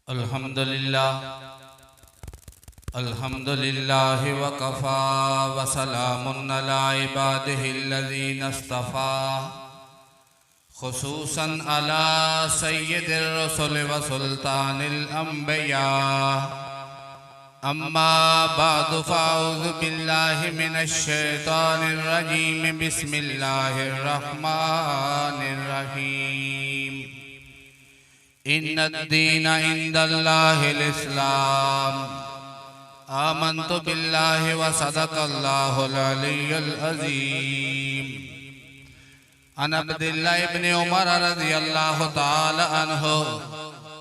अल्हम्दुलिल्लाह वकफ़ा वसलामुन अला इबादिहिल्लज़ीना इस्तफ़ा खुसूसन अला सय्यिदिर रसूल व सुल्तानिल अंबिया अम्मा बअदु फ़अऊज़ु बिल्लाहि मिनश शैतानिर रजीम बिस्मिल्लाहिर रहमानिर रहीम इन्नद्दीन इंदल्लाहिल इस्लाम आमन्तु बिल्लाहि व सदक़ल्लाहुल अलियुल अज़ीम अन अब्दिल्लाह इब्न उमर रज़ियल्लाहु तआला अन्हु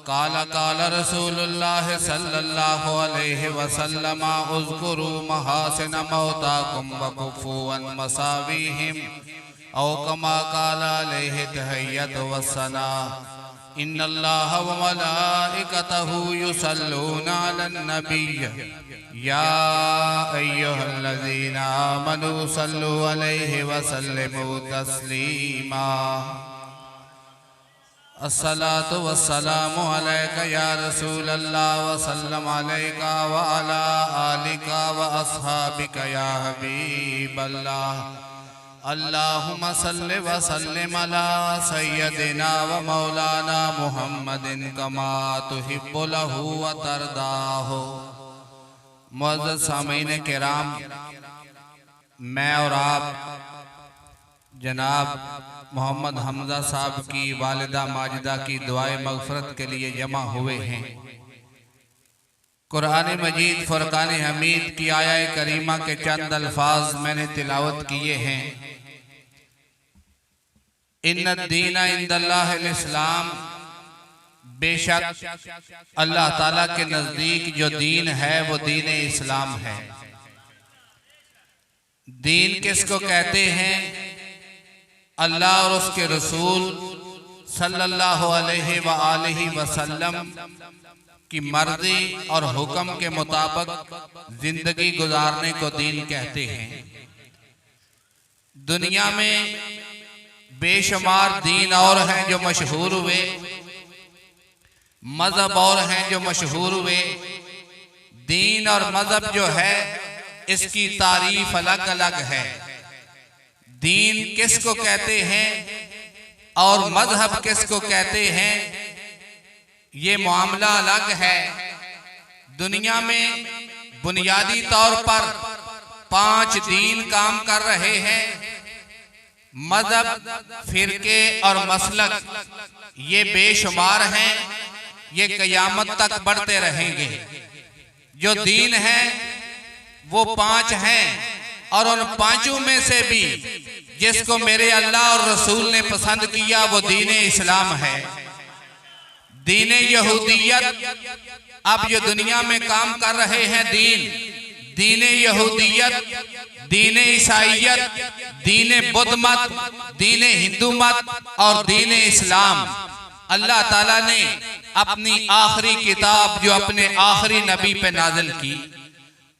क़ाल क़ाल रसूलुल्लाह सल्लल्लाहु अलैहि वसल्लम उज़्कुरू महासिन मौताकुम व कुफ़ू अन मसावीहिम औ कमा क़ाल अलैहि तहिय्यतु वस्सना इन्नल्लाह व मलाइकतहु युसल्लूना अलन नबिय्य या अय्युहल्लज़ीना आमनू सल्लु अलैहि व सल्लिमू तस्लीमा अस्सलातु वस्सलामु अलैका या रसूलल्लाह व सल्लम अलैका व अला आलिका व अस्हाबिका या हबीबल्लाह अल्लाहुम्मा सल्लि व सल्लिम अला सय्यदिना व मौलाना मुहम्मदिन कमा तुहिब्बु लहू व तरदाहु। मुअज़्ज़ज़ सामीन किराम, मैं और आप जनाब मोहम्मद हमजा साहब की वालिदा माजिदा की दुआए मग़फ़िरत के लिए जमा हुए हैं। कुरान मजीद फुरकान हमीद की आया करीमा के चंद अल्फाज मैंने तिलावत किए हैं। इन्नद्दीन इंदल्लाहिल इस्लाम, बेशक अल्लाह ताला के नजदीक जो दीन है वो दीन इस्लाम है। दीन किसको कहते हैं? अल्लाह और उसके रसूल सल्लल्लाहु अलैहि व आलिहि वसल्लम की मर्जी और हुक्म के मुताबिक जिंदगी गुजारने को दीन कहते हैं। दुनिया में बेशुमार दीन और हैं जो मशहूर हुए, मजहब और हैं जो मशहूर हुए। दीन और मजहब जो है इसकी तारीफ अलग अलग है। दीन किसको कहते हैं और मजहब किसको कहते हैं, ये मामला अलग है। दुनिया में बुनियादी तौर पर 5 दीन काम कर रहे हैं। मजहब, फिरके और मसलक ये बेशुमार हैं, ये क़यामत तक बढ़ते रहेंगे। जो दीन है वो 5 हैं और उन 5 में से भी जिसको मेरे अल्लाह और रसूल ने पसंद किया वो दीन इस्लाम है। दीन यहूदियत, अब जो दुनिया में काम कर रहे हैं दीन यहूदियत, दीन ईसाइयत, दीन बुद्ध मत, दीन हिंदू मत और दीन इस्लाम, अल्लाह ताला ने अपनी आखिरी किताब जो अपने आखिरी नबी पे नाजिल की,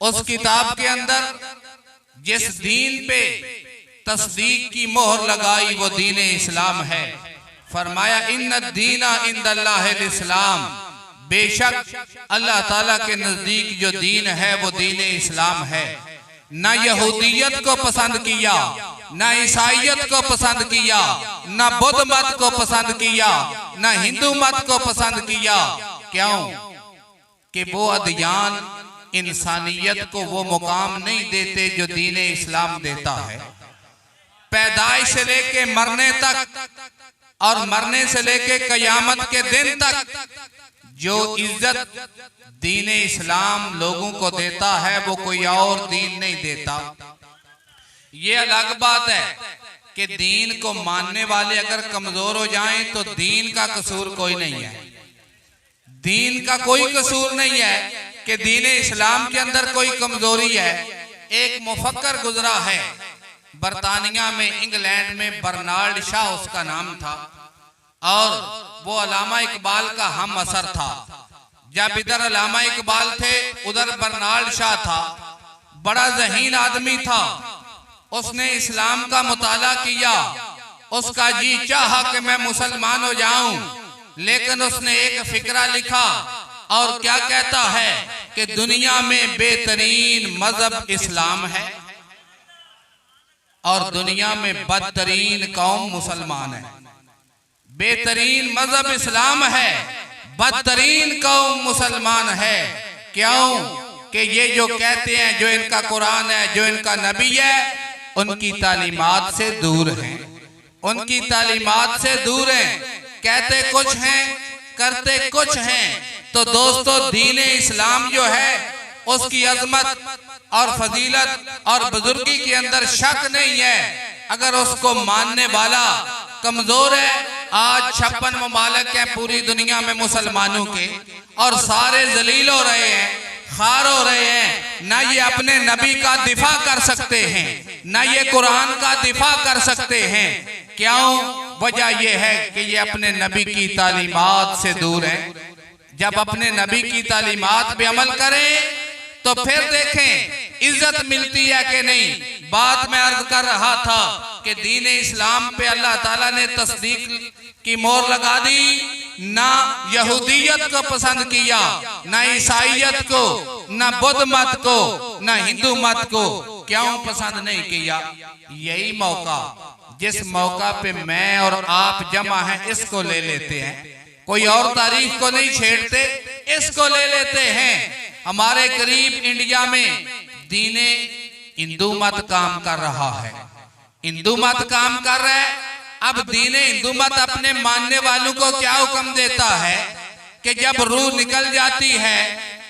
उस किताब के अंदर जिस दीन पे तस्दीक की मोहर लगाई वो दीन इस्लाम है। फरमाया इन्नद्दीन इंदल्लाहिल इस्लाम, बेशक अल्लाह ताला के नजदीक जो दीन है वो दीन इस्लाम है। न यहूदियत को पसंद किया, न ईसाइयत को पसंद किया, न बुद्ध मत को पसंद किया, न हिंदू मत को पसंद किया। क्यों? कि वो अदयान इंसानियत को वो मुकाम नहीं देते जो दीन इस्लाम देता है। पैदाइश से लेके मरने तक और मरने से लेके क़यामत के दिन तक जो इज्जत दीन इस्लाम लोगों को देता है वो कोई और दीन नहीं देता। ये अलग बात है कि दीन को मानने वाले अगर कमजोर हो जाएं तो दीन का कसूर कोई नहीं है। दीन का कोई कसूर नहीं है कि दीन इस्लाम के अंदर कोई कमजोरी है। एक मुफक्कर गुजरा है बरतानिया में, इंग्लैंड में, बर्नार्ड शाह उसका नाम था और वो अल्लामा इकबाल का हम असर था। जब इधर अल्लामा इकबाल थे उधर बर्नार्ड शाह था। बड़ा ज़हीन आदमी था। उसने इस्लाम का मुताला किया, उसका जी चाहा कि मैं मुसलमान हो जाऊं, लेकिन उसने एक फिक्रा लिखा और क्या कहता है कि दुनिया में बेहतरीन मजहब इस्लाम है और दुनिया में बदतरीन कौम मुसलमान है। बेहतरीन मजहब इस्लाम है, बदतरीन कौम मुसलमान है। क्यों कि ये जो कहते हैं जो इनका कुरान है, जो इनका नबी है, उनकी तालीमात से दूर हैं, उनकी तालीमात से दूर हैं। कहते कुछ हैं, करते कुछ हैं। तो दोस्तों, दीन इस्लाम जो है उसकी अजमत और फजीलत और बुजुर्गी के अंदर शक नहीं है। अगर उसको मानने वाला कमजोर है, आज 56 ममालिक हैं पूरी दुनिया में मुसलमानों के, और सारे जलील हो रहे हैं, खार हो रहे हैं। ना ये अपने नबी का दिफा कर सकते हैं, ना ये कुरान का दिफा कर सकते हैं। क्यों? वजह यह है कि ये अपने नबी की तालीमात से दूर हैं। जब अपने नबी की तालीमात पे अमल करें तो फिर देखें इज्जत मिलती है कि नहीं। बात मैं अर्ज कर रहा था कि दीन इस्लाम पे अल्लाह ताला ने तस्दीक की मोहर लगा दी। ना यहूदियत को पसंद किया, ना ईसाइयत को, ना बुद्ध मत को, ना हिंदू मत को। क्यों पसंद नहीं किया? यही मौका, जिस मौका पे मैं और आप जमा हैं, इसको ले लेते हैं। कोई और तारीख को नहीं छेड़ते, इसको ले लेते हैं। हमारे करीब इंडिया में दीने हिंदू मत काम कर रहा है, हिंदू मत काम कर रहा है। अब दीने हिंदू मत अपने मानने वालों को क्या हुक्म देता है कि जब रूह निकल जाती है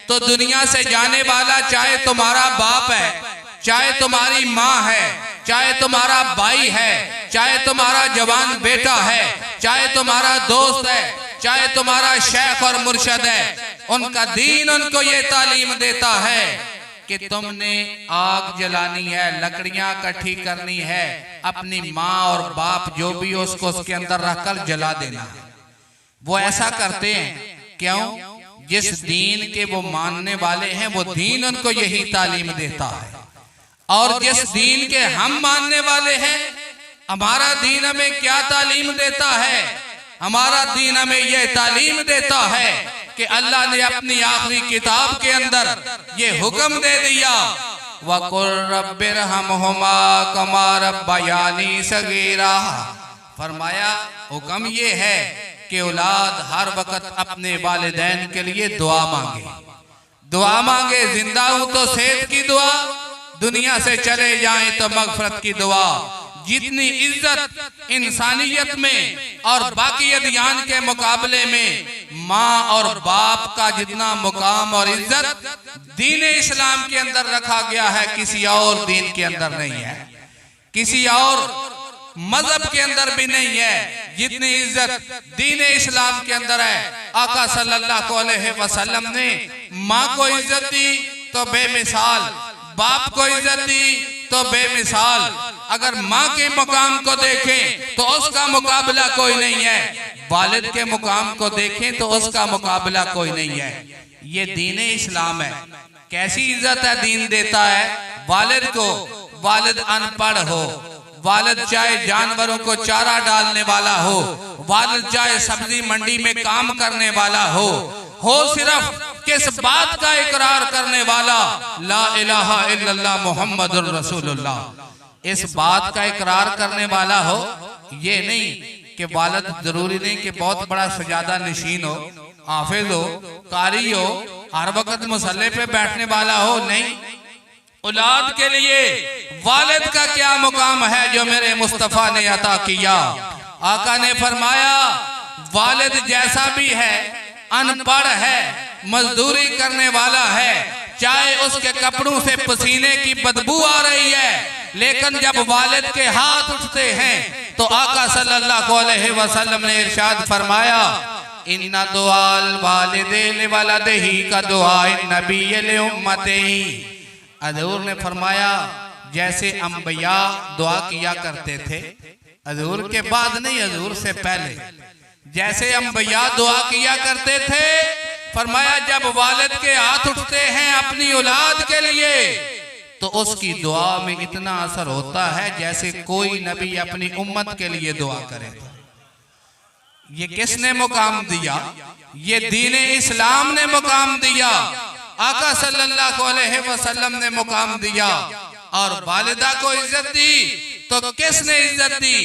तो दुनिया से जाने वाला, चाहे तुम्हारा बाप है, चाहे तुम्हारी माँ है, चाहे तुम्हारा भाई है, चाहे तुम्हारा जवान बेटा है, चाहे तुम्हारा दोस्त है, चाहे तुम्हारा शेख और मुर्शद है, उनका दीन उनको ये तालीम देता है कि तुमने आग जलानी है, लकड़ियां इकट्ठी करनी है, अपनी माँ और बाप जो भी हो उसको उसके अंदर रखकर जला देना है। वो ऐसा करते हैं। क्यों? जिस दीन के वो मानने वाले हैं, वो दीन उनको यही तालीम देता है। और जिस दीन के हम मानने वाले हैं, हमारा दीन हमें क्या तालीम देता है? हमारा दीन हमें यह तालीम देता है कि अल्लाह ने अपनी आखिरी किताब के अंदर ये हुक्म दे दिया, वकुल रब्बिरहमहुमा कमा रब्बयानी सगीरा। फरमाया हुक्म ये है कि औलाद हर वक्त अपने वालिदैन के लिए दुआ मांगे, दुआ मांगे। जिंदा हूं तो सेहत की दुआ, दुनिया से चले जाएं तो मगफरत की दुआ। जितनी इज्जत इंसानियत में और बाकी अदियान के मुकाबले में माँ और बाप का जितना मुकाम और इज्जत दीन इस्लाम के अंदर रखा गया है, किसी और दीन के अंदर नहीं है, किसी और मजहब के अंदर भी नहीं है। जितनी इज्जत दीन इस्लाम के अंदर है, आका सल्लल्लाहु अलैहि वसल्लम ने माँ को इज्जत दी तो बेमिसाल, बाप को इज्जत दी तो बेमिसाल। अगर माँ के मुकाम को देखें तो उसका मुकाबला कोई नहीं है, वालिद के मुकाम को देखें तो उसका मुकाबला कोई नहीं है। ये दीन इस्लाम है। कैसी इज्जत है दीन देता है वालिद को। वालिद अनपढ़ हो, वालिद चाहे जानवरों को चारा डालने वाला हो, वालिद चाहे सब्जी मंडी में काम करने वाला हो सिर्फ किस बात का इकरार करने वाला, ला इलाहा इल्लल्लाह मुहम्मदुर रसूलुल्लाह, इस बात का इकरार करने वाला हो। ये नहीं कि वालिद जरूरी नहीं कि बहुत बड़ा सजादा नशीन हो, हाफिज हो, कारी हो, हर वक्त मुसल्ले पे बैठने वाला हो। नहीं, औलाद के लिए वालिद का क्या मुकाम है जो मेरे मुस्तफा ने अता किया। आका ने फरमाया वालिद जैसा भी है, अनपढ़ है, मजदूरी करने वाला है, चाहे उसके कपड़ों से पसीने की बदबू आ रही है, लेकिन जब वालिद के हाथ उठते हैं तो आका सल्लल्लाहु अलैहि वसल्लम ने इरशाद फरमाया, इन्ना दुआल वालिदैन वलदिही का दुआ नबी ले उम्मतिही। हजूर ने फरमाया जैसे अंबिया दुआ किया करते थे, हजूर के बाद नहीं, हजूर से पहले जैसे अंबिया दुआ किया करते थे, फरमाया जब वालिद के हाथ उठते हैं अपनी औलाद के लिए तो उसकी दुआ में इतना असर होता है जैसे कोई नबी अपनी उम्मत के लिए दुआ करे। ये किसने मुकाम दिया? ये दीन इस्लाम ने मुकाम दिया, आका सल्लल्लाहु अलैहि वसल्लम ने मुकाम दिया। और वालिदा को इज्जत दी तो किसने इज्जत दी?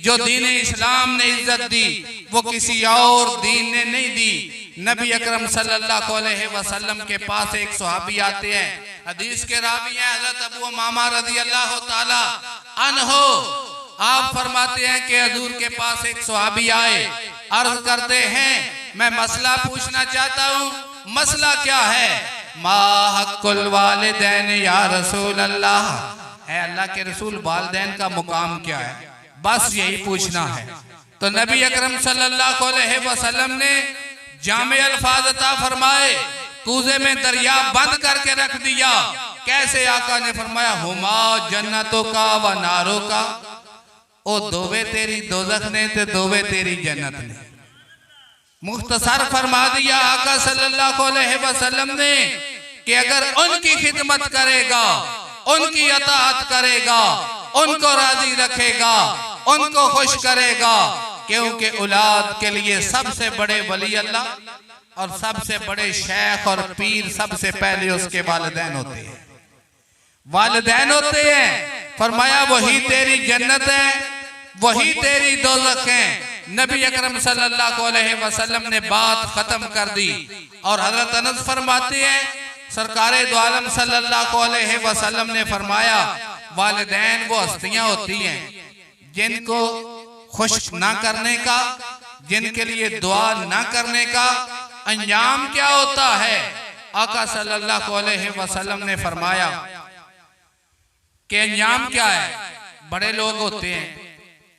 जो दीन इस्लाम ने इज्जत दी वो किसी और दीन ने नहीं दी। नबी अकरम सल्लल्लाहु अलैहि वसल्लम के पास एक सहाबी आते हैं, हदीस के रावी हैं हजरत अबू उमामा रज़ियल्लाहु ताला अन्हो। आप फरमाते हैं कि हजूर के पास एक सहाबी आए, अर्ज करते हैं मैं मसला पूछना चाहता हूँ। मसला क्या है? मा हक़्क़ुल वालिदैन या रसूल अल्लाह, है अल्लाह के रसूल वालिदैन का मुकाम क्या है? बस यही पूछना है। तो नबी अकरम सल्लल्लाहु अलैहि वसल्लम ने जामे अल्फाज अता फरमाए, कूजे में दरिया बंद करके रख दिया। कैसे? आका ने फरमाया हुमा जन्नतों का व नारों का, ओ दोवे तेरी दोज़ख ने ते दोवे तेरी जन्नत ने। मुख्तसर फरमा दिया आका सल्लल्लाहु अलैहि वसल्लम ने कि अगर उनकी खिदमत करेगा, उनकी अताअत करेगा, उनको राजी रखेगा, उनको खुश करेगा, क्योंकि औलाद के लिए सबसे बड़े वली अल्लाह और सबसे बड़े शेख और पीर सबसे पहले उसके वालिदैन होते हैं, वालिदैन होते हैं। फरमाया वही तेरी जन्नत है, वही तेरी दोज़ख है। नबी अकरम सल्लल्लाहु अलैहि वसल्लम ने बात खत्म कर दी। और हजरत अनस फरमाते हैं सरकारे दो आलम सल्लल्लाहु अलैहि वसल्लम ने फरमाया वालिदैन वो हस्तियां होती हैं जिनको खुश ना करने का, जिनके लिए दुआ ना करने का अंजाम क्या होता है? आका सल्लल्लाहु अलैहि वसल्लम ने फरमाया कि अंजाम क्या है? बड़े लोग होते हैं,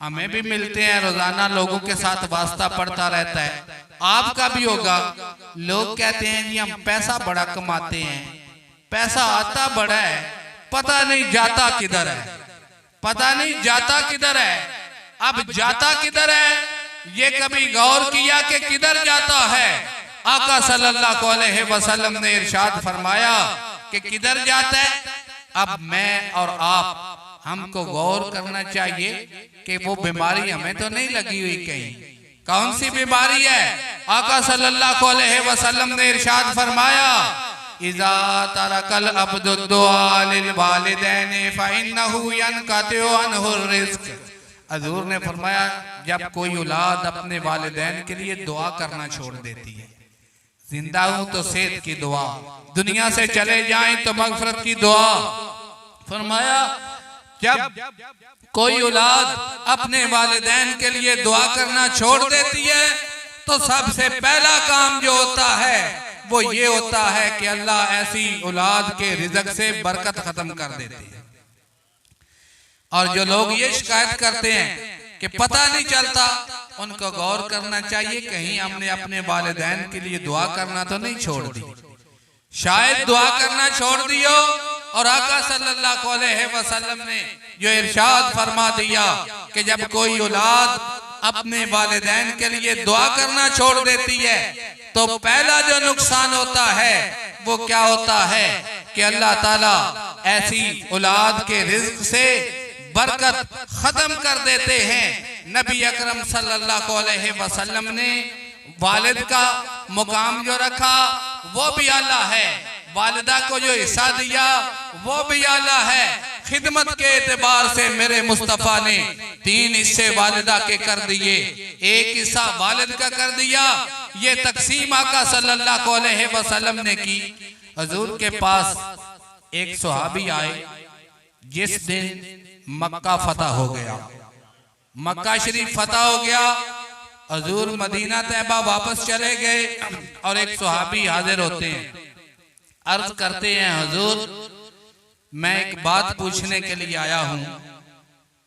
हमें भी मिलते हैं, रोजाना लोगों के साथ वास्ता पड़ता रहता है, आपका भी होगा। लोग कहते हैं जी हम पैसा बड़ा कमाते हैं, पैसा आता बड़ा है, पता नहीं जाता किधर है, पता नहीं जाता किधर है। अब जाता किधर है ये कभी गौर किया कि किधर जाता है? आका सल्लल्लाहु अलैहि वसल्लम ने इरशाद फरमाया कि किधर जाता है। अब मैं और आप हमको गौर करना चाहिए कि वो बीमारी हमें तो नहीं लगी हुई कहीं। कौन सी बीमारी है? आका सल्लल्लाहु अलैहि वसल्लम ने इरशाद फरमाया इज़ा तरकल अब्दु दुआ लिल वालिदैन फ़इन्नहु यनक़तिउ अन्हु रिज़्क़। हजूर ने फरमाया जब कोई औलाद अपने वालिदैन के लिए दुआ करना छोड़ देती है, जिंदा हूं तो सेहत की दुआ, दुनिया से चले जाएं तो मगफरत की दुआ। फरमाया जब कोई औलाद अपने वालिदैन के लिए दुआ करना छोड़ देती है तो सबसे पहला काम जो होता है वो ये होता है कि अल्लाह ऐसी औलाद के रिज़्क़ से बरकत खत्म कर देते हैं। और जो लोग ये शिकायत करते हैं कि पता नहीं चलता, उनको गौर करना चाहिए कहीं हमने अपने वालिदैन के लिए दुआ करना तो नहीं छोड़ दी। शायद दुआ करना छोड़ दियो और आका सल्लल्लाहु अलैहि वसल्लम ने जो इरशाद फरमा दिया कि जब कोई औलाद अपने वालिदैन के लिए दुआ करना छोड़ देती है तो पहला जो नुकसान होता है वो क्या होता है कि अल्लाह ताला ऐसी औलाद के रिज़्क़ से बरकत खत्म कर देते हैं। नबी अकरम सल्लल्लाहु अलैहि वसल्लम ने वालिद का मुकाम जो रखा वो भी आला है, वालिदा को जो हिस्सा दिया वो भी आला है। खिदमत के एतबार से मेरे मुस्तफ़ा ने 3 हिस्से वालिदा के कर दिए, 1 हिस्सा वालिद का कर दिया। ये तकसीम आका सल्लल्लाहु अलैहि वसल्लम ने की। हजूर के पास एक सहाबी आए जिस दिन मक्का फतह हो गया, मक्का शरीफ फतह हो गया, हजूर मदीना तैयबा वापस चले गए और एक सहाबी हाजिर होते हैं, अर्ज करते हैं हजूर मैं एक बात पूछने के लिए आया हूं।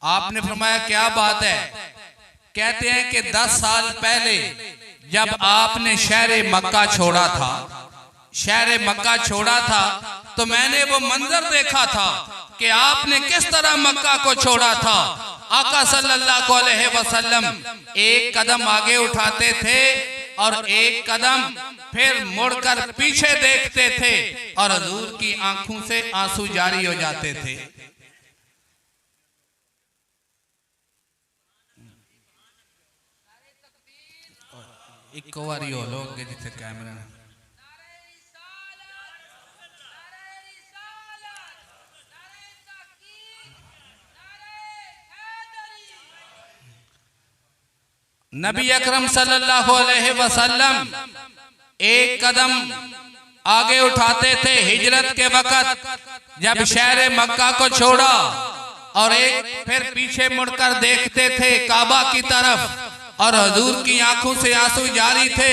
आपने फरमाया क्या बात है? कहते हैं कि 10 साल पहले जब आपने शहर मक्का छोड़ा था, शहर मक्का छोड़ा था तो मैंने वो मंजर देखा था कि आपने किस तरह मक्का को छोड़ा था। आका सल्लल्लाहु अलैहि वसल्लम एक कदम आगे उठाते थे और एक कदम फिर मुड़कर पीछे देखते थे और हुजूर की आंखों से आंसू जारी हो जाते थे। एक बारी हो लो अगे जिथे कैमरा नबी अकरम सल्लल्लाहु अलैहि वसल्लम एक कदम आगे उठाते थे हिजरत के वक़्त जब शहर मक्का को छोड़ा और एक फिर पीछे मुड़कर देखते थे काबा की तरफ और हजूर की आंखों से आंसू जारी थे।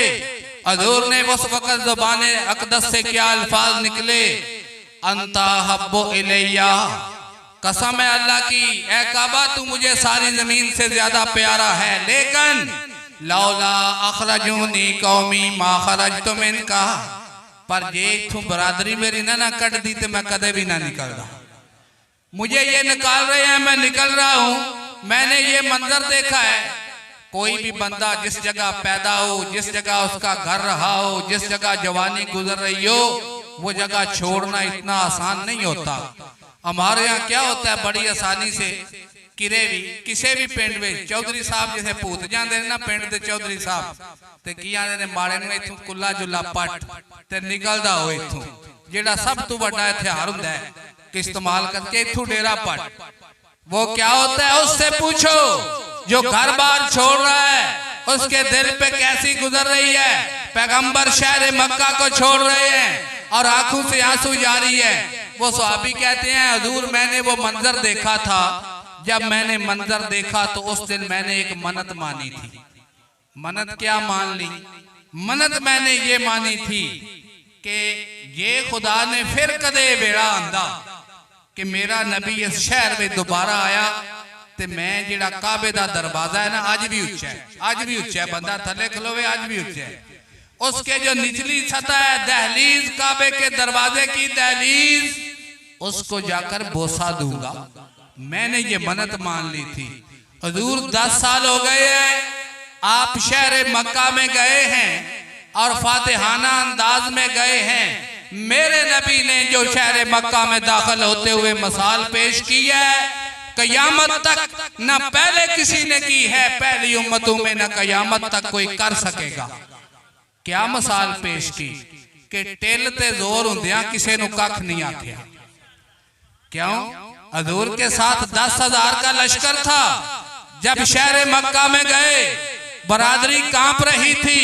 हजूर ने उस वक़्त ज़ुबान अक़दस से क्या अल्फाज निकले, अंता हब्बु इलैया, कसम है अल्लाह की, ए काबा तू मुझे सारी जमीन से ज्यादा प्यारा है, लेकिन लौला अखरजूनी कौमी मा खरजतु मिनका, पर जे इथों बरादरी मेरी ना कट दी तो मैं कदे भी ना निकलदा। मुझे ये निकाल रहे हैं, मैं निकल रहा हूं। मैंने ये मंजर देखा है, कोई भी बंदा जिस जगह पैदा हो, जिस जगह उसका घर रहा हो, जिस जगह जवानी गुजर रही हो, वो जगह छोड़ना इतना आसान नहीं होता। हमारे यहाँ क्या होता है, बड़ी आसानी से किरे भी किसी भी पिंड में चौधरी साहब जैसे भूत जाते हैं ना पिंड के चौधरी साहब ते की आंदे ने माड़े नूं इथों कुल्ला जुला पट ते निकलदा हो इथों जेड़ा सब तो बड़ा हथियार हुंदा है कि इस्तेमाल करके इथों डेरा पट। वो क्या होता है, उससे पूछो जो घर बार छोड़ रहा है उसके दिल पे कैसी गुजर रही है। पैगंबर शहर मक्का को छोड़ रहे हैं और आंखों से आंसू जारी है। वो सहाबी कहते हैं हजूर मैंने वो मंजर देखा था, जब मैंने मंजर देखा तो उस दिन मैंने एक मन्नत मानी थी। मन्नत क्या मान ली? मन्नत मैंने ये मानी थी कि ये खुदा ने फिर कदे बेड़ा आंदा कि मेरा नबी इस शहर में दोबारा आया ते मैं जेड़ा काबे दा दरवाजा है ना आज भी उच्चा है, आज भी उच्चा है, बंदा थले खलोवे आज भी उच्चा है। उसके जो निचली सतह है दहलीज, काबे के दरवाजे की दहलीज, उसको जाकर बोसा दूंगा। मैंने ये मन्नत मान ली थी। हुजूर 10 साल हो गए हैं, आप शहर मक्का में गए हैं और फातिहाना अंदाज में गए हैं। मेरे नबी ने जो शहर मक्का में दाखिल होते हुए मिसाल पेश की है, कयामत तक न पहले किसी ने की है, पहली उम्मतों में न कयामत तक कोई कर सकेगा। क्या मिसाल पेश की कि टिल ते जोर हुंदियां किसी नूं कख नहीं आखिया। क्यों? हजूर के साथ 10,000 का लश्कर था। जब शहर मक्का में गए बरादरी कांप रही थी,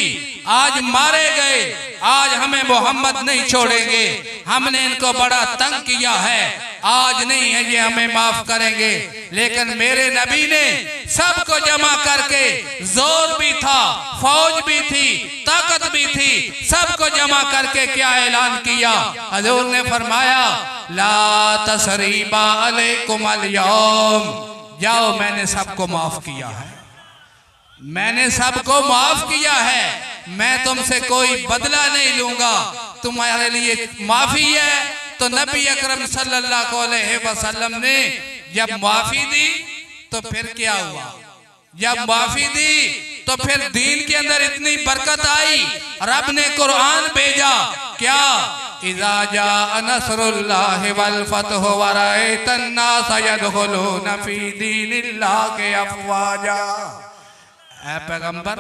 आज मारे गए, आज हमें मोहम्मद नहीं छोड़ेंगे, हमने इनको बड़ा तंग किया है, आज नहीं है ये हमें माफ करेंगे। लेकिन मेरे नबी ने सबको जमा करके, जोर भी था, फौज भी थी, ताकत भी थी, सबको जमा करके क्या ऐलान किया? हजूर ने फरमाया ला तसरीबा अलैकुम अल-यौम, जाओ मैंने सबको माफ किया है, मैंने सबको माफ किया है, मैं तुमसे कोई बदला नहीं लूंगा, तुम्हारे लिए माफी है। तो नबी अकरम सल्लल्लाहु अलैहि वसल्लम ने जब माफी दी तो फिर क्या हुआ? जब माफी दी तो फिर दीन के अंदर इतनी बरकत आई, रब ने कुरान भेजा। क्या? इज़ा जाअ नस्रुल्लाहि वल फतहु व रअयतन नास यदखुलूना फी दीनिल्लाहि अफ़वाजा। ऐ पैगंबर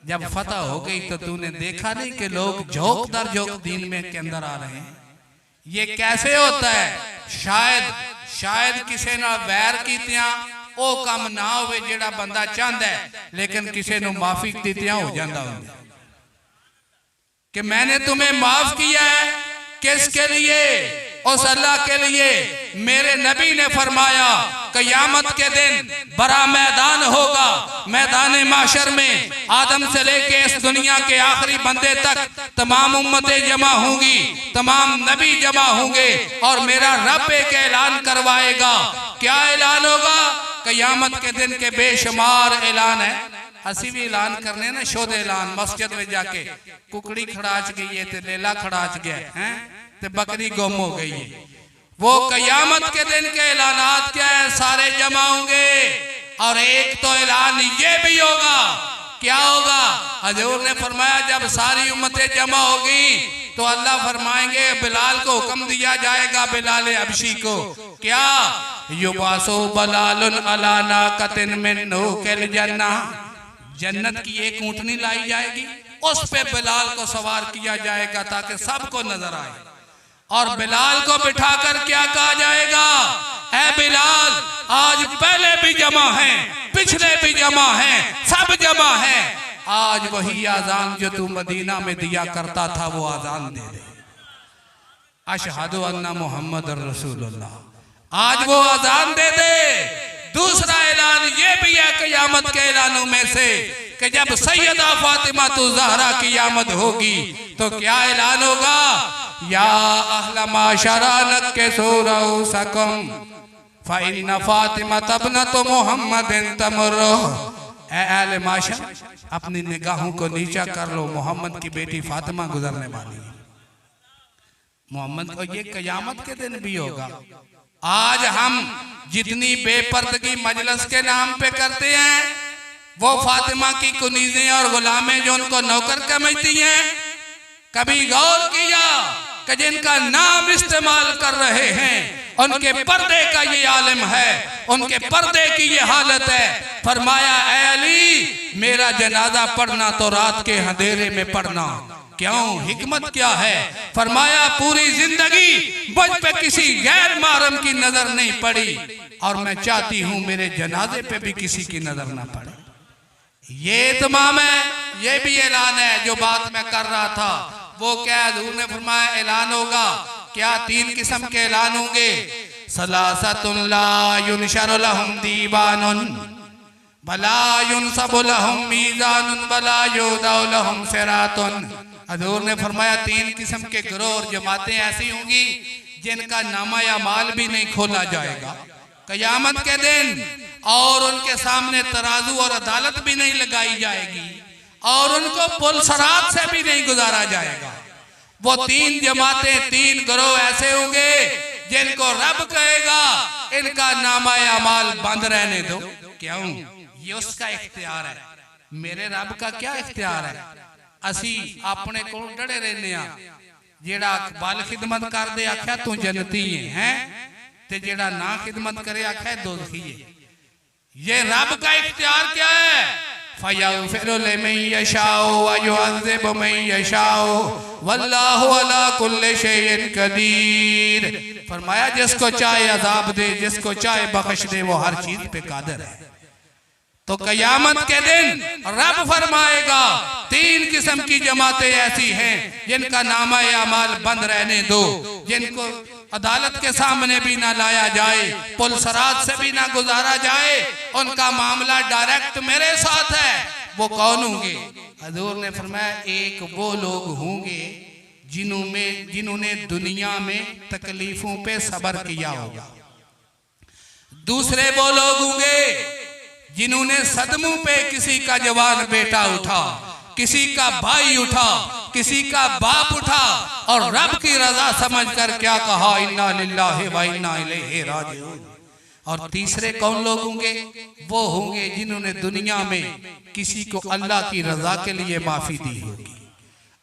जब फतह हो गई तो तूने देखा नहीं कि लोग झोंक दर झोंक दीन में के अंदर आ रहे हैं? ये कैसे होता है? शायद किसी ना वैर कीतियां ओ काम ना होवे जेड़ा बंदा चाहता है, लेकिन किसी नूं माफी दीतियां हो जाता होंगे कि मैंने तुम्हें माफ किया है। किसके लिए? उस अल्लाह के लिए। मेरे नबी ने फरमाया क़यामत के दिन बड़ा मैदान होगा, मैदान माशर में आदम से लेके इस दुनिया के आखिरी बंदे तक तमाम उम्मतें जमा होंगी, तमाम नबी जमा होंगे और मेरा रब एक ऐलान करवाएगा। क्या ऐलान होगा? क़यामत के दिन के बेशुमार ऐलान है। असी भी ऐलान करने ना शोध ऐलान, मस्जिद में जाके कुकड़ी खड़ाच गई है ते लेला खड़ाच गया है ते बकरी गुम हो गई है। वो क़यामत के दिन के ऐलानात क्या है? सारे जमा होंगे और एक तो ऐलान ये भी होगा। क्या होगा? हजूर ने फरमाया जब सारी उम्मतें जमा होगी तो अल्लाह फरमाएंगे बिलाल को हुक्म दिया जाएगा, बिलाल हबशी को, क्या? युबासु बलालुन अला नाक़तिन मिन नूकिल जन्नह, जन्नत की एक ऊँटनी लाई जाएगी उस पे बिलाल को सवार किया जाएगा ताकि सबको नजर आए। और बिलाल को बिठाकर क्या कहा जाएगा, ऐ बिलाल आज पहले भी जमा है, पिछले भी जमा है, सब जमा है, आज वही आजान जो तू मदीना में दिया करता था वो आजान दे दे, अशहदु अन्ना मुहम्मद रसूलुल्लाह, आज वो आजान दे दे। दूसरा ऐलान ये भी है क़यामत के ऐलानों में से कि जब सैयदा फातिमा तु ज़हरा की आमद होगी तो क्या ऐलान होगा, या अहला माशरा नक्किसू रऊसकुम फ़इन्न फातिमा तबनतु मुहम्मदिन तमुर्रु। ऐ अहले माशरा अपनी निगाहों को नीचा कर लो, मोहम्मद की बेटी फातिमा गुजरने वाली है। मोहम्मद को ये क़यामत के दिन भी होगा। आज हम जितनी बेपर्दगी मजलिस के नाम पे करते हैं वो फातिमा की कुनीज़ें और गुलामें जो उनको नौकर समझती हैं, कभी गौर किया कि जिनका नाम इस्तेमाल कर रहे हैं उनके पर्दे का ये आलम है, उनके पर्दे की ये हालत है। फरमाया ऐ अली मेरा जनाजा पढ़ना तो रात के अंधेरे में पढ़ना, क्यों, हिकमत क्या है। फरमाया पूरी जिंदगी मुझ पे किसी गैर महरम की नजर नहीं पड़ी और मैं चाहती हूं मेरे जनाजे पे भी किसी की नजर ना पड़े। ये तमाम है, ये भी ऐलान है। जो बात मैं कर रहा था वो क्या, हजूर ने फरमाया ऐलान होगा। क्या, 3 किस्म के ऐलान होंगे। सलासतुन ला युनशरु लहुम दीवानुन वला युनसबु लहुम मीज़ानुन वला युदउ लहुम सिरातुन। हजूर ने फरमाया 3 किस्म के गिरोह और जमातें ऐसी होंगी जिनका नामा या माल भी नहीं खोला जाएगा क़यामत के दिन, और उनके सामने तराजू और अदालत भी नहीं लगाई जाएगी और उनको पुल सरात से भी नहीं गुजारा जाएगा। वो 3 जमातें, 3 गिरोह ऐसे होंगे जिनको रब कहेगा इनका नामा या माल बंद रहने दो। क्यों, ये उसका इख्तियार है, मेरे रब का क्या इख्तियार है। असी अपने को डरे रहने आ, जेड़ा बाल खिदमत कर दे आख्या तू जन्नती है, ते जेड़ा ना खिदमत करे आख्या दोज़खी है। ये रब का इख्तियार क्या है, फयग़फ़िरु लिमन यशाउ व युअज़्ज़िबु मन यशाउ वल्लाहु अला कुल्लि शैइन क़दीर। फरमाया जिसको चाहे अज़ाब दे, जिसको चाहे बख्श दे, वो हर चीज पे कादिर है। तो क़यामत के दिन रब फरमाएगा 3 किस्म की जमातें ऐसी हैं जिनका नामा अमाल बंद रहने दो, जिनको अदालत के सामने भी ना लाया जाए, पुल सरात से भी ना गुजारा जाए, उनका मामला डायरेक्ट मेरे साथ है। वो कौन होंगे? हजूर ने फरमाया एक वो लोग होंगे जिन्होंने दुनिया में तकलीफों पे सब्र किया होगा। दूसरे वो लोग होंगे जिन्होंने सदमों पे किसी का जवान बेटा उठा, किसी का भाई उठा, किसी का बाप उठा और रब की रजा समझकर क्या कहा, इन्ना लिल्लाहि व इन्ना इलैहि राजिऊन। और तीसरे कौन लोग होंगे? वो होंगे जिन्होंने दुनिया में किसी को अल्लाह की रजा के लिए माफी दी होगी,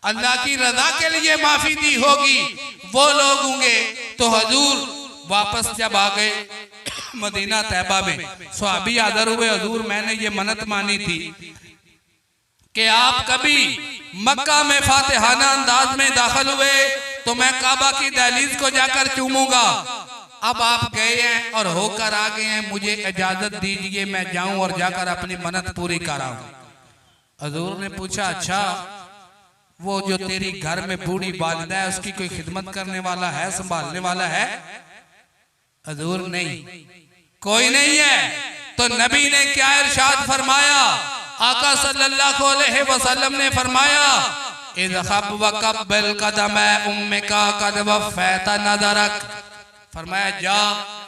अल्लाह की रजा के लिए माफी दी होगी, वो लोग होंगे। तो हजूर वापस जब आ गए मदीना तैयबा में, सहाबी हाज़िर हुए, हजूर मैंने ये मन्नत मानी थी कि आप कभी मक्का में फातिहाना अंदाज में दाखिल हुए तो मैं काबा की दहलीज को जाकर चूमूंगा। अब आप गए हैं और होकर आ गए हैं, मुझे इजाजत दीजिए मैं जाऊं और जाकर अपनी मन्नत पूरी कराऊं। हजूर ने पूछा अच्छा वो जो तेरी घर में बूढ़ी वालिदा है उसकी कोई खिदमत करने वाला है, संभालने वाला है? हजूर नहीं, कोई नहीं है। तो नबी ने क्या इरशाद फरमाया? आका सल्लल्लाहु अलैहि वसल्लम ने फरमाया इज़हब वक़ब्बिल क़दम उम्मिका क़द वफ़ैता नज़रक। फरमाया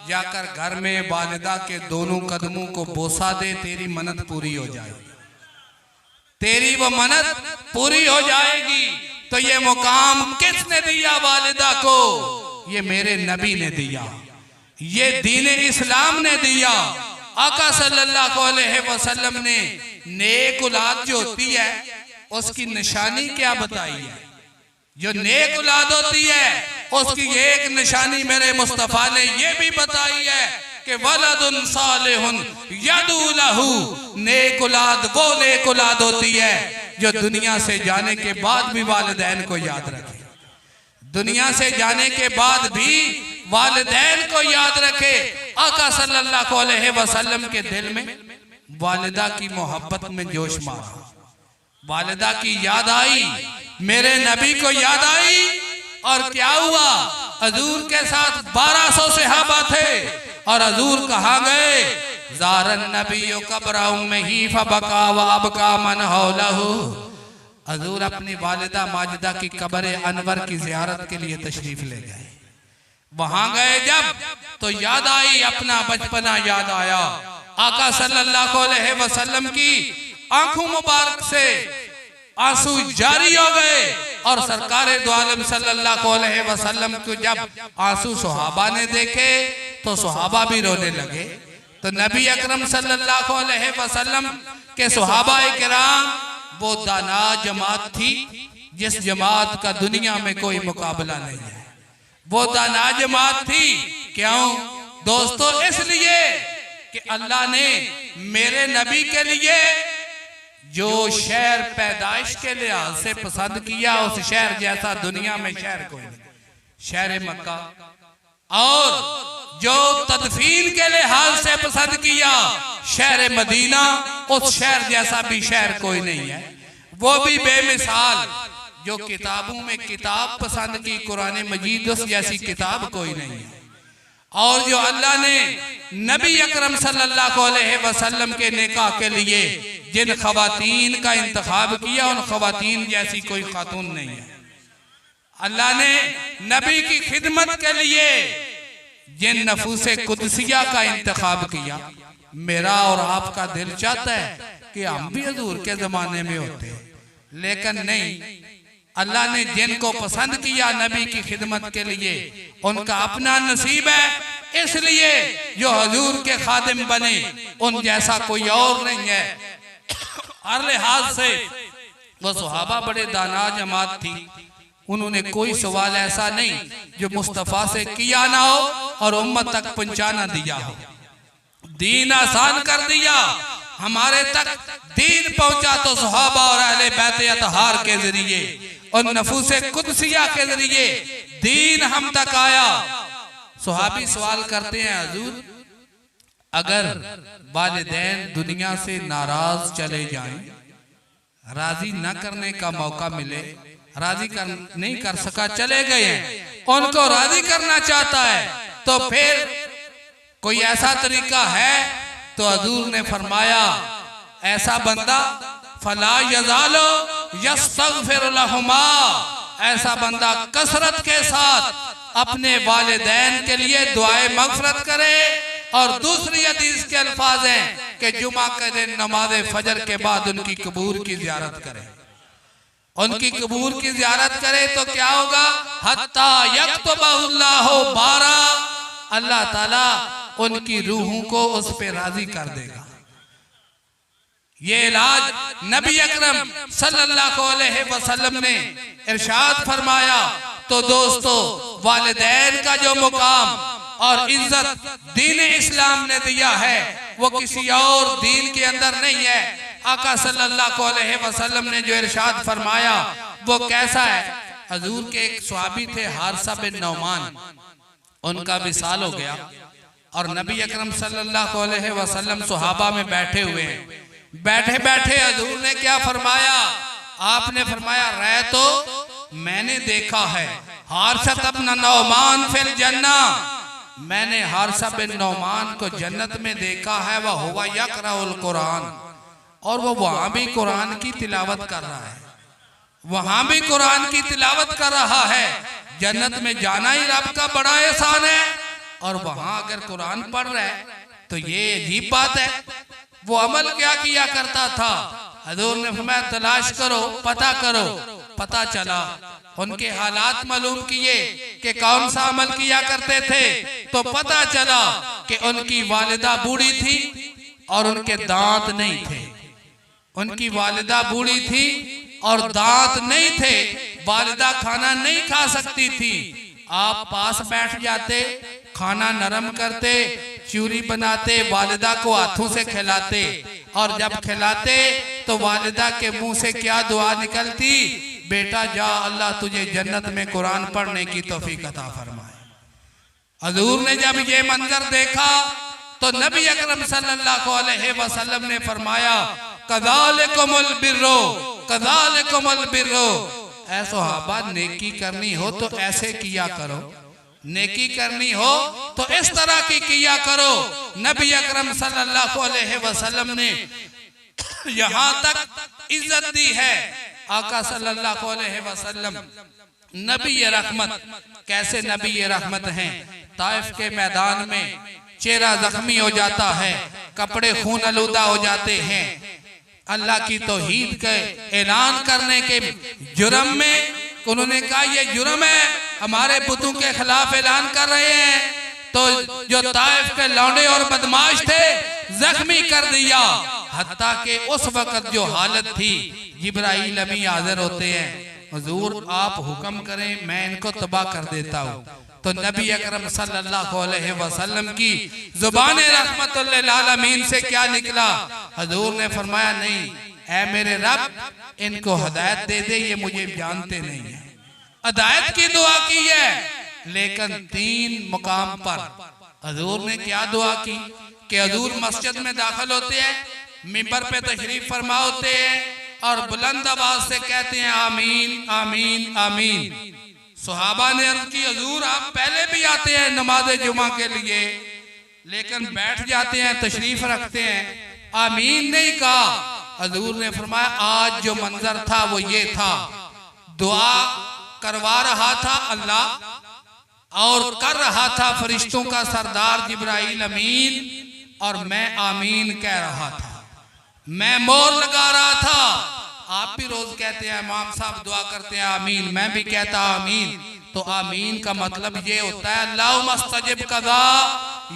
जाकर घर में वालिदा के दोनों कदमों को बोसा दे, तेरी मन्नत पूरी हो जाएगी, तेरी वो मन्नत पूरी हो जाएगी। तो ये मुकाम किसने दिया वालिदा को? ये मेरे नबी ने दिया, ये दीन इस्लाम ने दिया। आका सल्लल्लाहु अलैहि वसल्लम ने नेक औलाद जो होती है उसकी निशानी क्या बताई है? जो नेक औलाद होती है उसकी एक निशानी मेरे मुस्तफा ने ये भी बताई है कि वलदुन सालिहुन यदू लहू। नेक औलाद वो नेक औलाद होती है जो दुनिया से जाने के बाद भी वालिदैन को याद रखे, दुनिया से जाने के बाद भी वालिदैन को याद रखे। आका सल्लल्लाहु अलैहि वसल्लम के दिल में वालिदा की मोहब्बत में जोश मारा, वालिदा की याद आई, मेरे नबी को याद आई। और क्या हुआ, हजूर के साथ 1200 सहाबा थे और हजूर कहाँ गए, ज़ारन नबियो कब्रहु में ही फबका व अबका मन हौलहु। हजूर अपनी वालिदा माजिदा की कब्र अनवर की ज़ियारत के लिए तशरीफ ले गए। वहां गए जब तो याद आई, अपना बचपना याद आया। आका सल्लल्लाहु अलैहि वसल्लम की आंखों मुबारक से आंसू जारी हो गए और सरकार दो आलम सल्लल्लाहु अलैहि वसल्लम को जब आंसू सुहाबा ने देखे तो सुहाबा भी रोने लगे। तो नबी अकरम सल्लल्लाहु अलैहि वसल्लम के सुहाबा किराम वो दाना जमात थी जिस जमात का दुनिया में कोई मुकाबला नहीं है, वो दाना जमात थी। क्यों दोस्तों, इसलिए कि अल्लाह ने मेरे नबी के लिए जो शहर पैदाइश के लिहाज से पसंद किया, उस शहर जैसा दुनिया में शहर कोई नहीं, शहर मक्का। और जो तदफीन के लिहाज से पसंद किया, शहर मदीना, उस शहर जैसा भी शहर कोई नहीं है, वो भी बेमिसाल। जो किताबों में किताब पसंद की, कुरान मजीद, उस जैसी किताब कोई नहीं है। और जो अल्लाह ने नबी अकरम सल्लल्लाहु अलैहि वसल्लम के निकाह के लिए जिन खवातीन का इंतखाब किया, उन खवातीन जैसी कोई खातून नहीं है। अल्लाह ने नबी की खिदमत के लिए जिन नफूसे कुदसिया का इंतखाब किया, मेरा और आपका दिल चाहता है कि हम भी हजूर के जमाने में होते, लेकिन नहीं। अल्लाह ने जिनको पसंद किया नबी की खिदमत के लिए, उनका अपना नसीब है। इसलिए जो हजूर के खादिम बने, उन जैसा कोई और नहीं है। हर लिहाज से वो सुहाबा बड़े दाना जमात थी, उन्होंने कोई सवाल ऐसा नहीं जो मुस्तफ़ा से किया ना हो और उम्मत तक पहुंचा ना दिया हो। दीन आसान कर दिया, हमारे तक दीन पहुंचा तो सुहाबा और अहले बैत अतहार के जरिए और नफूसे कुदसिया के जरिए दीन हम तक आया। सुहाबी सवाल करते हैं, हजूर अगर वालिदैन दुनिया से नाराज चले जाएं, राजी न करने का मौका मिले, राजी नहीं कर सका, चले गए हैं, उनको राजी करना चाहता है, तो फिर कोई ऐसा तरीका है? तो हजूर ने फरमाया, ऐसा बंदा फला यजालो यस्तगफिर लहुमा, ऐसा बंदा कसरत के साथ अपने वालिदैन के लिए दुआए मगफरत करे। और दूसरी हदीस के अल्फाज हैं कि जुमा के दिन नमाज फजर के बाद उनकी कबूर की ज़ियारत करे, उनकी कबूर की ज़ियारत करे तो क्या होगा, हत्ता यक्तुबहुल्लाहु बारा, अल्लाह ताला उनकी रूहों को उस पे राजी कर देगा। ये इलाज नबी अकरम सल्लल्लाहु अलैहि वसल्लम ने इरशाद फरमाया। तो दोस्तों, वालिदैन का जो मुकाम और इज्जत दीन इस्लाम ने दिया है, वो किसी और दीन के अंदर नहीं है। आका सल्लल्लाहु अलैहि वसल्लम ने जो इरशाद फरमाया वो कैसा है? हजूर के एक सहाबी थे हारिसा बिन नौमान, उनका विसाल हो गया और नबी अकरम सल्लल्लाहु अलैहि वसल्लम सुहाबा में बैठे हुए हैं। बैठे बैठे हजूर ने क्या फरमाया? आपने फरमाया, रह तो मैंने देखा है हारिसा बिन नौमान फिल जन्ना, मैंने हारिसा बिन नौमान को जन्नत में देखा है, वह हुवा यक़राउल कुरान, और वो वहां भी कुरान की तिलावत कर रहा है, वहां भी कुरान की तिलावत कर रहा है। जन्नत में जाना ही रब का बड़ा एहसान है, और वहां अगर कुरान पढ़ रहा है तो ये अजीब बात है। वो अमल क्या किया करता था? हजूर ने फरमाया, तलाश करो, पता करो। पता चला, उनके हालात मालूम किए कि कौन सा अमल किया करते थे, तो पता चला कि उनकी वालिदा बूढ़ी थी और उनके दांत नहीं थे। उनकी वालिदा बूढ़ी थी और दांत नहीं थे, वालिदा खाना नहीं खा सकती थी। आप पास बैठ जाते, खाना नरम करते, चूरी बनाते, वालिदा को हाथों से खिलाते, और जब खिलाते तो वालिदा के मुंह से क्या दुआ निकलती? बेटा जा, अल्लाह तुझे जन्नत में कुरान पढ़ने की तौफीक अता फरमाए। हजूर ने जब ये मंजर देखा तो नबी अकरम सल्लल्लाहु अलैहि वसल्लम ने फरमाया, कज़ालिकुमुल बिर्रो, कज़ालिकुमुल बिर्रो। ऐ सहाबा, नेकी करनी हो तो ऐसे किया करो, नेकी करनी हो तो इस तरह की किया करो। नबी अकरम सल्लल्लाहु अलैहि वसल्लम ने यहाँ तक इज्जत दी है। आका सल्लल्लाहु अलैहि वसल्लम नबी रहमत, कैसे नबी रहमत हैं? ताइफ के मैदान में चेहरा जख्मी हो जाता है, कपड़े खून आलूदा हो जाते हैं, अल्लाह की तौहीद के ऐलान करने के जुर्म में उन्होंने कहा ये जुर्म है, हमारे बुतों के खिलाफ ऐलान कर रहे हैं। तो जो ताइफ के लौंडे और बदमाश थे जख्मी कर दिया। हत्ता के उस वक्त जो हालत थी, जिब्राइल अमी हाजिर होते हैं, हुजूर आप हुक्म करें मैं इनको तबाह कर देता हूँ। तो नबी अकरम सल्लल्लाहु अलैहि वसल्लम की जुबान रहमतुल लिल आलमीन से क्या निकला? हुजूर ने फरमाया नहीं, ऐ मेरे रब इनको हदायत दे दे, ये मुझे जानते नहीं है। हदायत की दुआ की है, लेकिन 3 मुकाम पर हुजूर ने क्या दुआ की कि हुजूर मस्जिद में दाखिल होते हैं, मिंबर पे तशरीफ फरमा होते हैं और बुलंद आवाज से कहते हैं आमीन आमीन आमीन। सहाबा ने अर्ज की, हुजूर आप पहले भी आते हैं नमाज जुमा के लिए, लेकिन बैठ जाते हैं, तशरीफ रखते हैं, आमीन नहीं कहा। हुजूर ने फरमाया आज जो मंजर था वो ये था, दुआ करवा रहा था अल्लाह और कर रहा था फरिश्तों का सरदार जिब्राइल अमीन, और मैं आमीन कह रहा था, मैं मोर लगा रहा था। आप भी रोज कहते हैं इमाम साहब दुआ करते हैं आमीन, मैं भी कहता आमीन। तो आमीन का मतलब ये होता है अल्लाह मस्तजिब कज़ा,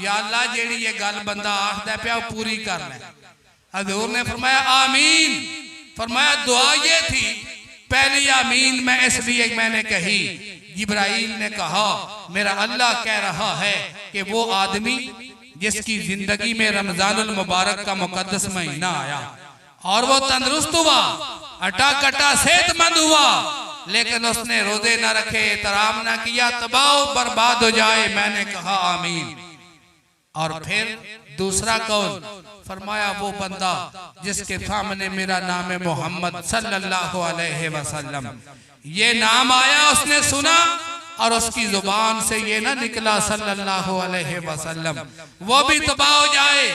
या अल्लाह जेड़ी ये गल बंदा आखदा पिया पूरी कर ले। हुजूर ने फरमाया आमीन, फरमाया दुआ ये थी, पहली आमीन मैं इसलिए मैंने कही, जिब्राइल ने कहा मेरा अल्लाह कह रहा है कि वो आदमी जिसकी जिंदगी में रमजानुल मुबारक का मुकद्दस महीना आया और वो तंदुरुस्त हुआ, अटा कटा सेहतमंद हुआ, लेकिन उसने रोजे न रखे, एहतराम न किया, तबाह बर्बाद हो जाए। मैंने कहा आमीन। और फिर दूसरा कौन? फरमाया वो बंदा जिसके सामने मेरा नाम है मोहम्मद सल्लल्लाहु अलैहि वसल्लम, ये नाम आया, उसने सुना और उसकी जुबान से ये ना निकला सल्लल्लाहु अलैहि वसल्लम, वो भी तबाह हो जाए।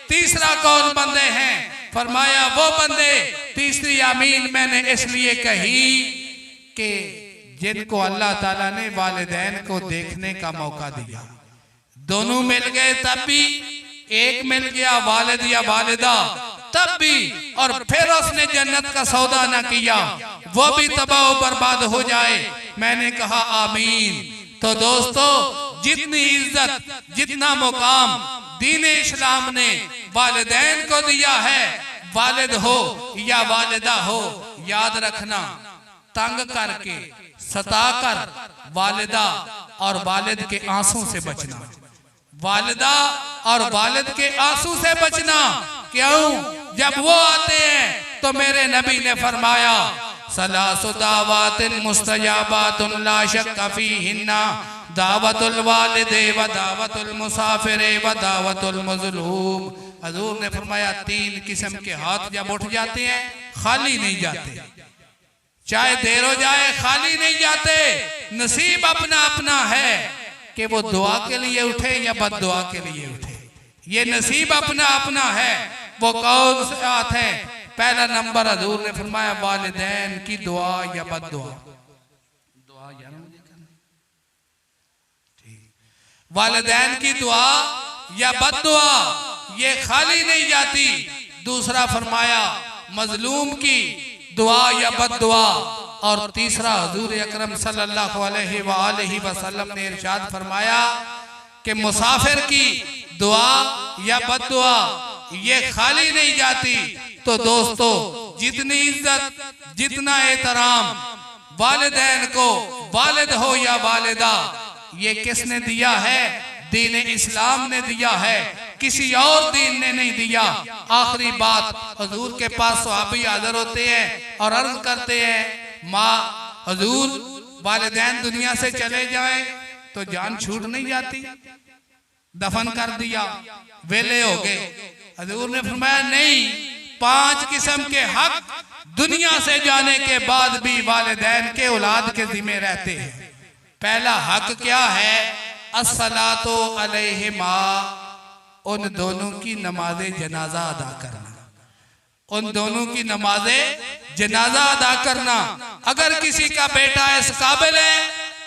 तीसरा कौन बंदे हैं? फरमाया वो बंदे, तीसरी आमीन मैंने इसलिए कही कि जिनको अल्लाह ताला ने वालिदैन को देखने का मौका दिया। दोनों मिल गए तब भी, एक मिल गया वालिद या वालिदा तब भी, और फिर उसने जन्नत का सौदा ना किया, वो भी तबाह बर्बाद हो जाए। मैंने कहा आमीन। तो दोस्तों, जितनी इज्जत, जितना मुकाम दीन इस्लाम ने वालिदैन को दिया है, वालिद हो या वालिदा हो, याद रखना, तंग करके सताकर वालिदा और वालिद के आंसू से बचना, वालिदा और वालिद के आंसू से बचना। क्यों? जब वो आते हैं तो मेरे नबी ने फरमाया सलासु दावातिन मुस्तजाबातुन ला शक्का फीहिन्ना दावतुल वालिदे व दावतुल मुसाफिरे व दावतुल मज़लूम। हुजूर ने फरमाया 3 किस्म के हाथ जब उठ जाते हैं खाली नहीं जाते, चाहे देर हो जाए खाली नहीं जाते। नसीब अपना अपना है कि वो दुआ के लिए उठे या बद दुआ के लिए उठे, ये नसीब अपना अपना है। वो कौन से हाथ है? पहला नंबर हुजूर ने फरमाया वालिदैन की दुआ या बद दुआ। दुआ यार मुझे करना ठीक, वालिदैन की दुआ या बद दुआ ये खाली नहीं जाती। दूसरा फरमाया मजलूम की दुआ या बद दुआ, और तीसरा हुजूर अकरम सल्लल्लाहु अलैहि वसल्लम ने इरशाद फरमाया कि मुसाफिर की दुआ या बद दुआ ये खाली नहीं जाती। तो दोस्तों, जितनी इज्जत, जितना एहतराम वालिदैन को, वालिद हो या वालिदा, ये किसने दिया है? दीन इस्लाम ने दिया है। किसी और दीन ने नहीं दिया। आखिरी बात, हुजूर के पास सहाबी हाजिर होते हैं और अर्ज करते हैं, माँ हुजूर वालिदैन दुनिया से चले जाएं तो जान छूट नहीं जाती, दफन कर दिया, वेले हो गए। हुजूर ने फरमाया नहीं, 5 किस्म के हक दुनिया से जाने के बाद भी वालिदैन के औलाद के जिम्मे रहते हैं। पहला हक क्या है? अस्सलातु अलैहिमा, उन दोनों की नमाज़े जनाजा अदा करना, उन दोनों की नमाज़े जनाजा अदा करना। अगर किसी का बेटा इस काबिल है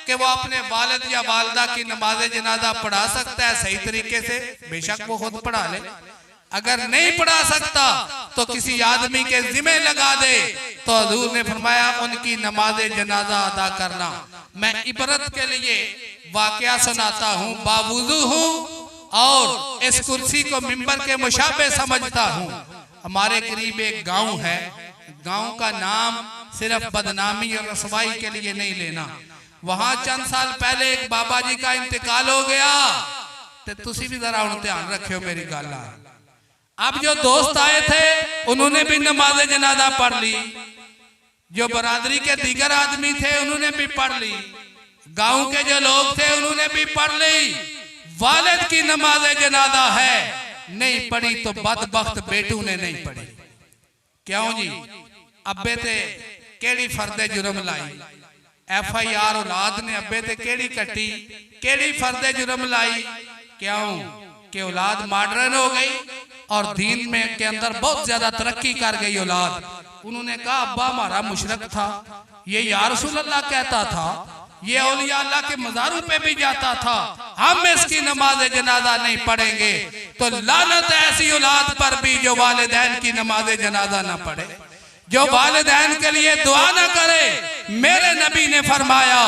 कि वो अपने वालिद या वालिदा की नमाज़े जनाजा पढ़ा सकता है सही तरीके से, बेशक वो खुद पढ़ा ले। अगर नहीं पढ़ा सकता तो किसी आदमी के जिम्मे लगा दे। तो हुजूर ने फरमाया उनकी नमाज़े जनाजा अदा करना। मैं इबरत के लिए वाकया सुनाता हूँ, बावुज़ू हूँ और इस कुर्सी को मिंबर के मुशाबे समझता हूँ। हमारे करीब एक गांव है, गांव का नाम सिर्फ बदनामी और रसवाई के लिए नहीं लेना। वहां चंद साल पहले एक बाबा जी का इंतकाल हो गया, तो तुसी भी जरा उन ध्यान रखियो मेरी गल। अब जो दोस्त आए थे उन्होंने भी नमाज़े जनाजा पढ़ ली, जो बरादरी के दीगर आदमी थे उन्होंने भी पढ़ ली, गांव के जो लोग थे उन्होंने भी पढ़ ली। वालिद की नमाज़े जनाजा है, नहीं पढ़ी तो बदबख्त बेटू ने नहीं पढ़ी। क्यों जी? अब्बे ते केड़ी फर्दे जुर्म लाई, FIR औलाद ने अब्बे ते केड़ी कटी, केड़ी फर्दे जुर्म लाई? क्यों कि औलाद मॉडर्न हो गई और दीन में के अंदर बहुत ज्यादा तरक्की कर गई औलाद। उन्होंने कहा अब्बा हमारा मुशरक था, ये या रसूल अल्लाह कहता था, ये औलिया अल्लाह के मज़ारों पे भी जाता था, हम इसकी नमाज जनाजा नहीं पढ़ेंगे। तो लानत ऐसी औलाद पर भी जो वालिदैन की नमाज जनाजा ना पढ़े, जो वालिदैन के लिए दुआ ना करे। मेरे नबी ने फरमाया,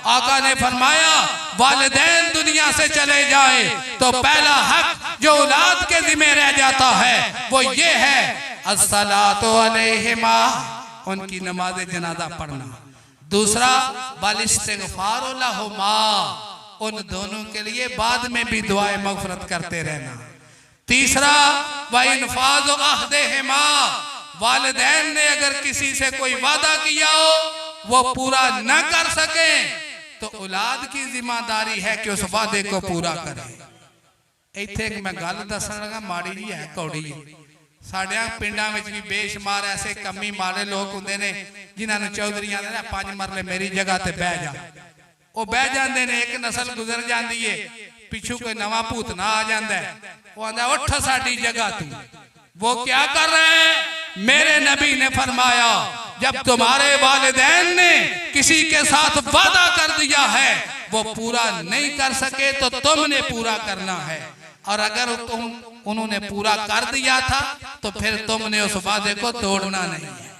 आका ने फरमाया, वालिदैन दुनिया से चले जाए तो पहला हक जो औलाद के जिम्मे रह जाता है वो ये है, अस्सलातु अलैहिमा, उनकी नमाज जनाजा पढ़ना। दूसरा, वलिस्तिगफारु लहुमा, उन दोनों के लिए बाद में भी दुआए मगफरत करते रहना। तीसरा, व इनफाज़ु अहदिहिमा, वालिदैन ने अगर किसी से कोई वादा किया हो वो पूरा न कर सके तो औलाद की जिम्मेदारी है कि उस वादे को पूरा करे। इत्थे एक मैं गल दसन लगा, माड़ी जी है कौड़ी। साढ़े पिंडां विच भी बेशुमार ऐसे कमी माड़े लोग हुंदे ने जिन्हां चौधरीआं ने 5 मरले मेरी जगह ते बह जा, वो बह जाते ने, एक नस्ल गुजर जाती है, पिछू कोई नवा भूत ना आ जाता है, वो आंदा उठ साडी जगह तू। वो क्या कर रहे हैं? मेरे नबी ने फरमाया, जब तुम्हारे वालिदैन ने किसी के साथ वादा कर दिया है वो पूरा नहीं कर सके तो तुमने पूरा करना है, और अगर उन्होंने पूरा कर दिया था तो फिर तुमने उस वादे को तोड़ना नहीं है,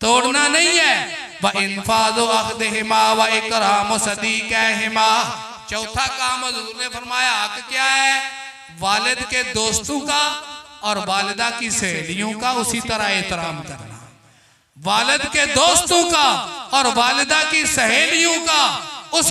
तोड़ना नहीं है। व इनफाज़ु अहदिहिमा व इकरामु सदीक़िहिमा, चौथा काम हुज़ूर ने फरमाया हक क्या है? वालिद के दोस्तों का और वालिदा की सहेलियों का उसी तरह एहतराम करना। वालिद के दोस्तों का और वालिदा की सहेलियों का